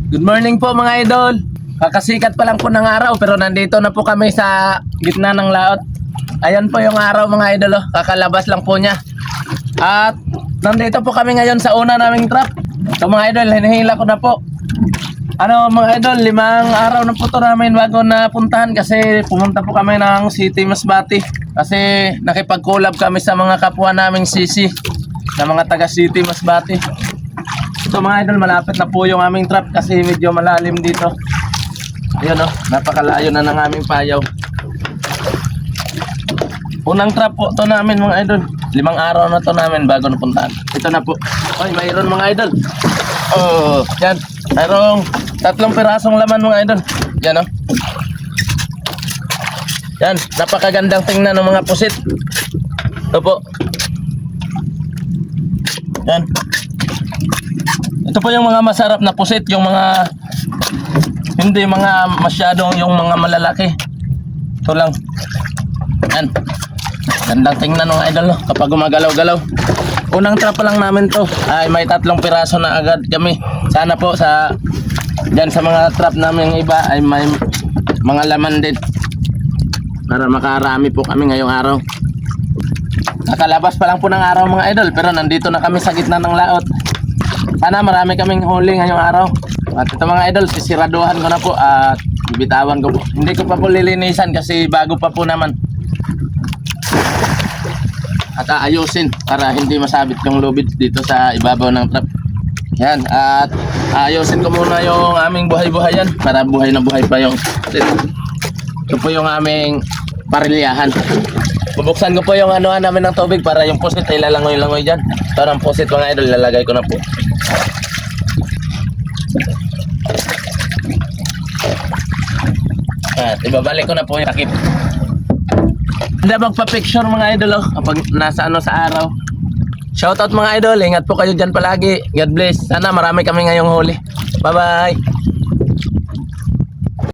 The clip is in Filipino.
Good morning po mga idol. Kakasikat pa lang po ng araw pero nandito na po kami sa gitna ng laot. Ayan po yung araw mga idol, oh. Kakalabas lang po niya. At nandito po kami ngayon sa una naming trap. So mga idol, hinihila ko na po. Mga idol, 5 araw na po to namin bago na puntahan kasi pumunta po kami ng City Masbate. Kasi nakipag-collab kami sa mga kapwa naming sisi na mga taga City Masbate. Ito mga idol, malapit na po yung aming trap kasi medyo malalim dito. Ayun oh, napakalayo na ng aming payaw. Unang trap po to namin mga idol. 5 araw na to namin bago napuntahan. Ito na po. Oy, mayroon mga idol. Oh, yan. Mayroong 3 pirasong laman mga idol. Yan oh. Yan, napakagandang tingnan ng mga pusit. Ito po. Yan. Ito po yung mga masarap na pusit, yung mga hindi mga masyadong yung mga malalaki. Ito lang. Yan. Gandang tingnan ng idol no, kapag gumagalaw-galaw. Unang trap pa lang namin to ay may 3 piraso na agad kami. Sana po sa dyan sa mga trap namin iba ay may mga laman din para makarami po kami ngayong araw. Nakalabas pa lang po ng araw mga idol pero nandito na kami sa gitna ng laot. Sana marami kaming huli ngayong araw. At ito mga idol, sisiraduhan ko na po at bibitawan ko po. Hindi ko pa po lilinisan kasi bago pa po naman. At aayusin para hindi masabit yung lubid dito sa ibabaw ng trap. Yan, at aayusin ko muna yung aming buhay-buhayan para buhay na buhay pa yung ito po yung aming parilyahan. Bubuksan ko po yung anuhan namin ng tubig para yung pusit ay lalangoy-langoy dyan. Ito ng pusit mga idol, lalagay ko na po. At ibabalik ko na po yung takip. Hindi magpa-picture mga idol oh, kapag nasa sa araw. Shoutout mga idol, ingat po kayo dyan palagi. God bless. Sana marami kami ngayong huli. Bye bye.